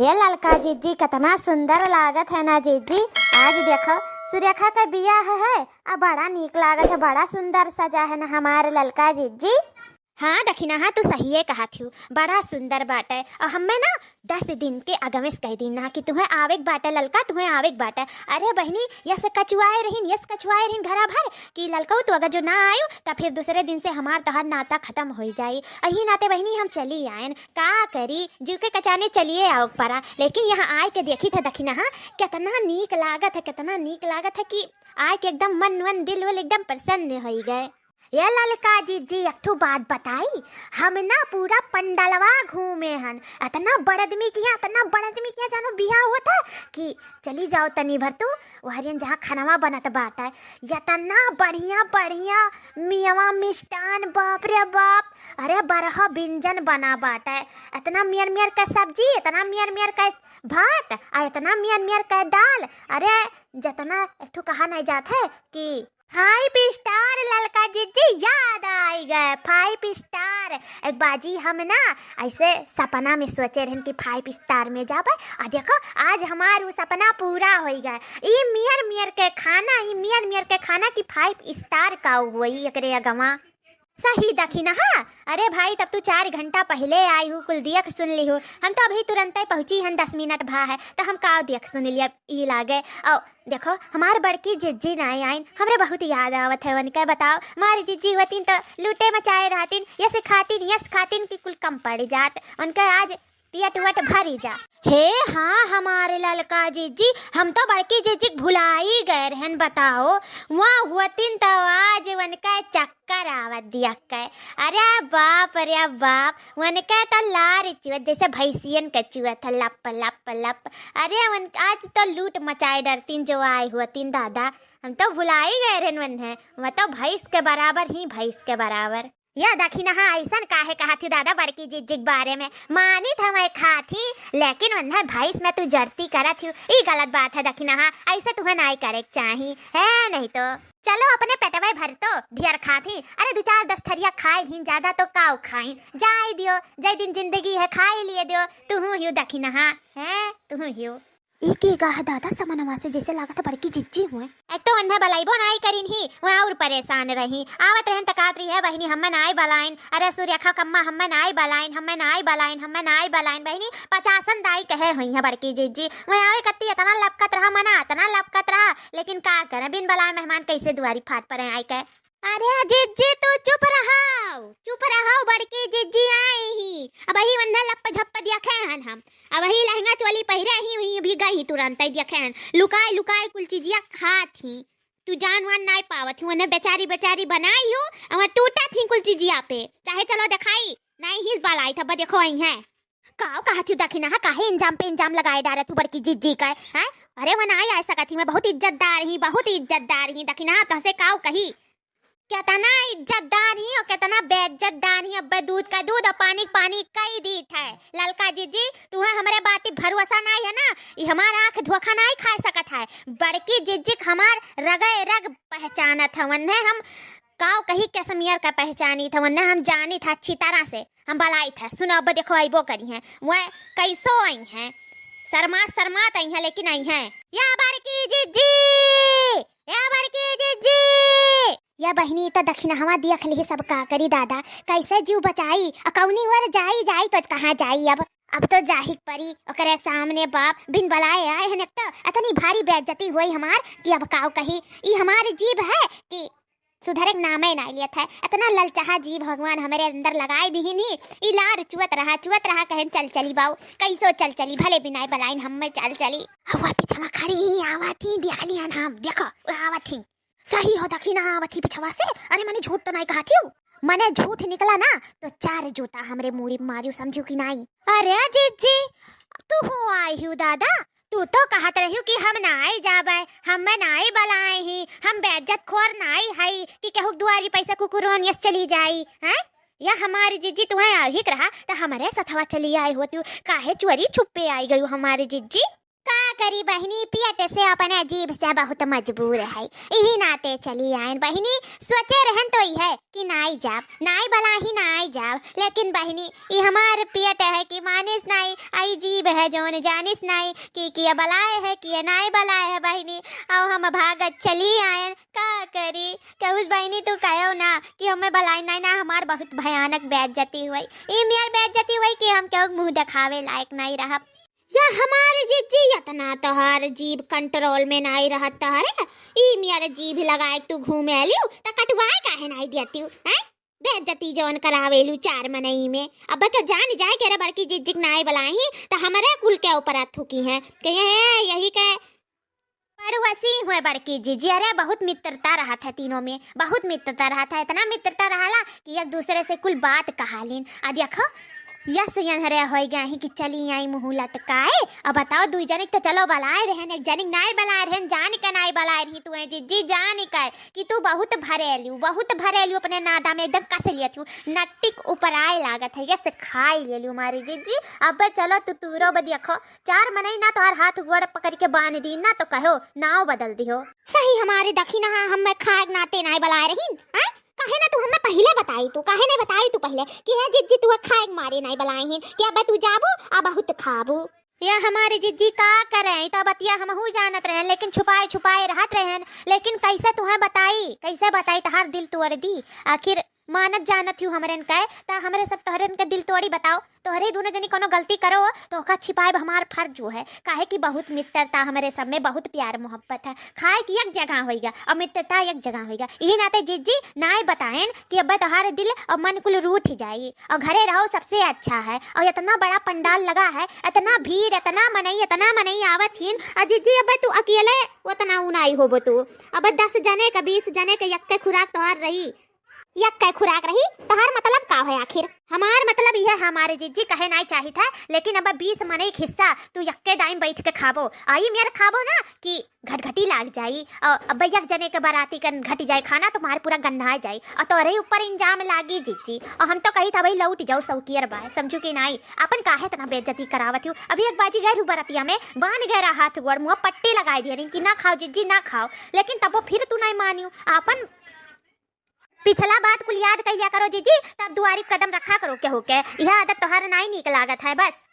ये ललका जीजी कितना सुंदर लागत है ना जीजी। आज देखो सुरेखा का बियाह है। अब बड़ा नीक लागत है, बड़ा सुंदर सजा है ना हमारे ललका जीजी। हाँ दखिना, हाँ तू सही है कहा थी, बड़ा सुंदर बाटे। और हमें ना 10 दिन के अगमेस कह दी ना कि तुम्हें आवेक बाटे ललका, तुम्हें आवेक बाटे। अरे बहनी यस कचुआए रहीन घरा भर कि ललका तो अगर जो ना आयु तो फिर दूसरे दिन से हमार तोहर नाता खत्म हो जाई। अही नाते बहनी हम चली आयन का करी जू के कचाने चलिए आओ परा। लेकिन यहाँ आए के देखी था दखिना, हाँ कितना नीक लागत है, कितना नीक लागत है कि आए के एकदम मन दिल एकदम प्रसन्न हो गए। ये ललका जीजी एक ठो बात बताई, हम ना पूरा पंडलवा घूमे हन। इतना बड़ आदमी के यहाँ जानो बियाह हुआ था कि चली जाओ तनी भर तू वहरियन जहाँ खानावा बनत बाटा। इतना बढ़िया मियावा मिष्टान, बाप रे बाप, अरे बरहा व्यंजन बना बाटा। इतना मियर का सब्जी, इतना मियर का भात, आ इतना मियर का दाल। अरे जितना एक ठो कहा नहीं जाता है कि 5 स्टार ललका जीजी याद आई गए। 5 स्टार एक बाजी हम ना ऐसे सपना में सोचे रहन कि 5 स्टार में जाबे। आ देखो आज हमार सपना पूरा हो गया। ई मियर के खाना की 5 स्टार का हुई एकरे अगवा सही दखिना। हाँ अरे भाई तब तू 4 घंटा पहले आई हूँ, कुल दियक सुन ली हूँ। हम तो अभी तुरंत ही पहुँची हन, 10 मिनट भा है तो हम का दियक सुन लिया ई लागे। और देखो हमार बड़की जिज्जी नहीं आइन, हमरे बहुत याद आवत है उनका। बताओ हमारी जिज्जी होती तो लूटे मचाए रहतीन, यस खातिन की कुल कम पड़ जात उनका। आज पियट वट भरी जा हे। हाँ हमारे ललका जीजी हम तो बड़की जीजी भुला ही गए रहन। बताओ वहाँ हुआतीन तो आज उनका चक्कर आवत दिया के। अरे बाप उनका तो लार चुवत जैसे भैंसियन का चुवत है, लप। अरे आज तो लूट मचाए डरतीन जो आए हुआतीन दादा। हम तो भुला ही गए रहन वह तो भैंस के बराबर। या दखिना, हाँ ऐसा काहे कहा थी दादा बड़की जीजी के बारे में। मानी था मैं खा थी लेकिन वह भैंस में तू जरती करा थी, ये गलत बात है दखिना। हाँ ऐसा तुम्हें नहीं करे चाहिए है, नहीं तो चलो अपने पेटवे भर तो ढेर खा थी। अरे 2-4 10 थरिया खाए ही, ज्यादा तो काव खाई जाए दियो। जय दिन जिंदगी है खाए लिए दियो। तू हियो दखिना, हाँ है तू हियो एक गाह दादा समनवा से जैसे लागत बड़की जिज्जी हुए। एक तो अन्ना बलाइबो नाई करिन ही वहाँ और परेशान रही। आवत रहन तकात रही है बहनी हमें नाई बलाइन। अरे सूर्यखा कम्मा हमें नाई बलाइन बहनी 50 दाई कहे हुई है बड़की जिज्जी। वहाँ आवे कत्ती इतना लपकत रहा लेकिन का करे बिन बलाए मेहमान कैसे दुआरी फाट पड़े आई के। अरे जिज्जी तू चुप रहाओ बड़की जिज्जी आई ही। अब वही वन्ना लप झप देखे हन हम। अब वही लहंगा चोली पहिरे ही हुई भी गई तुरंत ही देखे हन। लुकाए कुल चीजिया खा थी। तू जानवान नाई पावत हूँ उन्हें बेचारी बनाई हो और टूटा थी कुल चीजिया पे। चाहे चलो दिखाई नहीं ही बालाई था देखो आई है काव कहा थी दखिना। काहे इंजाम पे इंजाम लगाए डारे तू बड़की जिज्जी का है। अरे वह नाई ऐसा कहती मैं बहुत इज्जतदार ही दखिना। तो से काव कही कितना इज्जतदार ही और कितना बेइज्जतदार ही। अब दूध का दूध और पानी कई दी है ललका जीजी। तुम्हें हमारे बात भरोसा नहीं है ना, ये हमारा आँख धोखा नहीं खा सकत है। बड़की जिज्जी हमार रग पहचानत है वन्ने हम काव कही कैसमियर का पहचानी था वन्ने हम जानी था अच्छी तरह से। हम बलाई था सुनो अब देखो आईबो करी है वह कैसो आई है शर्मात आई है लेकिन आई है या बड़की जिज्जी। या बहनी तो दखिना हवा देख ली सब का करी दादा कैसे जीव बचाई। अकौनी वर जाई तो कहाँ जाई। अब तो जाहिक परी ओकरे सामने बाप बिन बलाए आए हैं। तो इतनी भारी बेइज्जती हुई हमार कि अब काव कही ई हमारी जीभ है कि सुधरे नामे नहीं लिया था। इतना ललचाहा जीव भगवान हमारे अंदर लगाए दी नहीं। ई लार चुवत रहा कहन चली बाऊ कैसो चली भले बिना बलाइन हम चल चली। हवा पीछा खड़ी ही आवत ही देख लिया हम देखो आवत ही सही हो दखिना आवत ही पिछवा से। अरे मैंने झूठ तो नहीं कहा थी, मैंने झूठ निकला ना तो 4 जूता हमरे मुड़ी मारियो समझू कि नहीं। अरे जीजी तू हो आई हूँ दादा, तू तो कहत रही कि हम नाई जाबे हम नाई बलाए ही हम बेइज्जत खोर नाई हई कि केहू दुआरी पैसा कुकुरोन यस चली जाई हैं। या हमारी जिज्जी तुम्हें आहिक रहा तो हमारे सथवा चली आई हो तू काहे चोरी छुपे आई गई हमारी जिज्जी। का करी बहिनी, पियत से अपने अजीब से बहुत मजबूर है, यही नाते चली आयन बहिनी। सोचे रहन तो ही है कि नाई जाब, नाई बला ही नाई जाब, लेकिन बहिनी ये हमार पियत है कि मानिस नाई आई जीव है जोन जानिस नाई कि किया बलाए है किया नाई बलाए है बहिनी। और हम भागत चली आयन, का करी कहूस बहिनी तू कहो ना कि हमें बलाई नहीं ना, हमार बहुत भयानक बेइज्जती हुई, ये मेर बेइज्जती हुई कि हम क्यों मुंह दिखावे लायक नहीं रहा। या हमारे जीजी इतना तोहार जीभ कंट्रोल में नहीं रहत तोहरे, ई मेरे जीभ लगाए तू घूमे लियो त कटवाए काहे नहीं देती हैं? बेइज्जती जौन करावेलू चार मनई में। अब तो जान जाए के रे बड़की जीजी नाई बलाई त हमारे कुल के ऊपर थूकी हैं कहे है यही के पड़ोसी हुए बड़की जीजी। अरे बहुत मित्रता रहा था तीनों में, बहुत मित्रता रहा था, इतना मित्रता रहा कि एक दूसरे से कुल बात कहालीन। आ देखो यस यनहरे हो गए कि चली आई मुँह लटकाए। अब बताओ दुई जनिक तो चलो बलाए रहन, एक जनिक नाई बलाए रहन, जान के नाई बलाए रही तू है जीजी, जान के कि तू बहुत भरेलू अपने नादा में एकदम कस लिया तू नट्टिक ऊपर आए लागत है, ये खाई ले लू हमारी जीजी। अब चलो तू तूरो बदियखो चार मनई ना तो हर हाथ गोड़ पकड़ के बांध दी ना तो कहो नाव बदल दी हो। सही हमारी दखी ना हम खाए नाते नाई बलाए रही कहे ना तू हमें पहले बताई, तू कहे नहीं बताई तू पहले कि है जिज्जी तू खाए मारे नहीं बलाई हैं कि अब तू जाबू अब बहुत खाबू। या हमारी जिज्जी का करे तो बतिया हम हु जानत रहे, लेकिन छुपाए छुपाए रहत रहे, लेकिन कैसे तुम्हें बताई, कैसे बताई तहार दिल तोड़ दी। आखिर मानत जानत हूँ हमरे कहे ता हमरे सब तोहरे के दिल तोड़ी बताओ, तोहरे दोनों जनी कोनो गलती करो तो ओका छिपाए हमार फर्ज जो है, काहे कि बहुत मित्रता हमारे सब में, बहुत प्यार मोहब्बत है, खाए की एक जगह होएगा और मित्रता एक जगह होएगा। यही नाते जिज्जी नाई बताएं कि अब तोहार दिल और मन कुल रूठ ही जाए और घरे रहो सबसे अच्छा है। और इतना बड़ा पंडाल लगा है, इतना भीड़, इतना मनई आवत हिन, और जिज्जी अब तू अकेले उतना उनाई होबो तू, अब 10 जने का 20 जने का यक्के खुराक तोहार रही, यक कै खुराक रही तोहार मतलब का है आखिर? हमार मतलब यह हमारे जिज्जी कहे नहीं चाही था, लेकिन अब 20 मने एक हिस्सा तू यक्के दाइम बैठ के खाबो, आई मेरे खाबो ना कि घटघटी लाग जाई और अब यक जने के बाराती कन घटी जाए खाना तो मारे पूरा गंधा जाए और तोरे ऊपर इंजाम लागी जिज्जी। और हम तो कही था भाई लौट जाओ सौकियर बाय, समझू कि नहीं अपन काहे तना बेइज्जती करावत हूँ। अभी एक बाजी गए बरातिया में बांध गए हाथ गोड़ मुँह पट्टी लगाई दे रही कि ना खाओ जिज्जी ना खाओ, लेकिन तब फिर तू नहीं मानियो। अपन पिछला बात कुल याद कहिया करो जीजी, तब दुआरी कदम रखा करो के होके, यह आदत तोहार नहीं निक लागत है बस।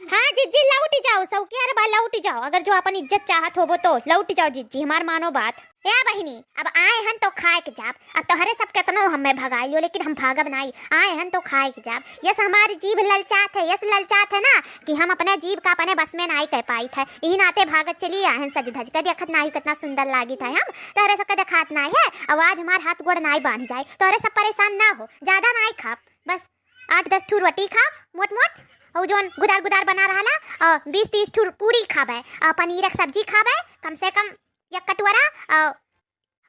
हाँ जिज्जी लौट जाओ सौकियार बा, लौट जाओ, अगर जो अपन इज्जत चाहत होबो तो लौट जाओ जिज्जी, हमार मानो बात। या बहिनी अब आए हन तो खाए के जाब, अब तोहरे सब केतनो हमें भगाइयो लेकिन हम भागब नहीं, आए हन तो खाए के जाब। यस हमारी जीभ ललचात है, यस ललचात है ना कि हम अपने जीभ का अपने बस में नहीं कह पाई थे, यही नाते भागत चली आए हन सज धज के, देखत नहीं कितना सुंदर लागी था हम, तोहरे सब के देखात नहीं है। आवाज हमार हाथ गोड़ नहीं बांध जाए, तोहरे सब परेशान ना हो, ज्यादा नहीं खा, बस 8-10 ठू रोटी खा मोट मोट, और जोन गुदार गुदार बना रहा 20-30 ठू पूरी खाबे, पनीर की सब्जी खाबे कम से कम एक कटोरा,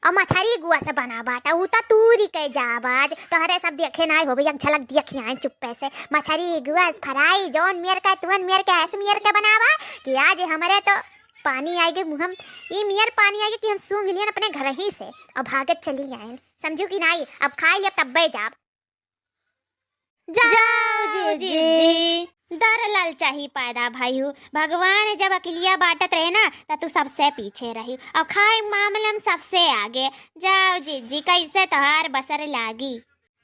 और मछली गुआ से बना बाटा उ तो तूरी के जाबाज, तोहरे सब देखे नहीं हो एक झलक देखी आए चुप्पे से, मछली गुआ फ्राई जोन मेर का तुअन मेर के ऐसे मेर के बनावा कि आज हमारे तो पानी आएगे मुँह, ये मेर पानी आएगे कि हम सूंघ लिए अपने घर ही से और भागत चली आए, समझू कि नहीं। अब खाई अब तब्बे जाब, जाओ जी डर ललचा ही पैदा भाई हूँ, भगवान जब अकेलिया बाटत रहे ना तो तू सबसे पीछे रही और खाए मामले में सबसे आगे। जाओ जी कैसे तोहार बसर लागी,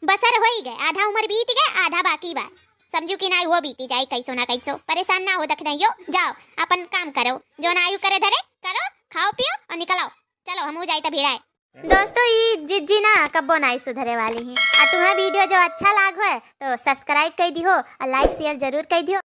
बसर हो ही गए, आधा उम्र बीत गए आधा बाकी बा, समझू कि नहीं वो बीती जाए कैसो ना कैसो, परेशान ना हो दख नहीं हो, जाओ अपन काम करो, जो नायु करे धरे करो, खाओ पियो और निकलो, चलो हम हो जाए तो भिड़ाए। दोस्तों ये जिज्जी ना कब्बो नहीं सुधरे वाली हैं, और तुम्हें वीडियो जो अच्छा लाग है तो सब्सक्राइब कर दियो और लाइक शेयर जरूर कर दियो।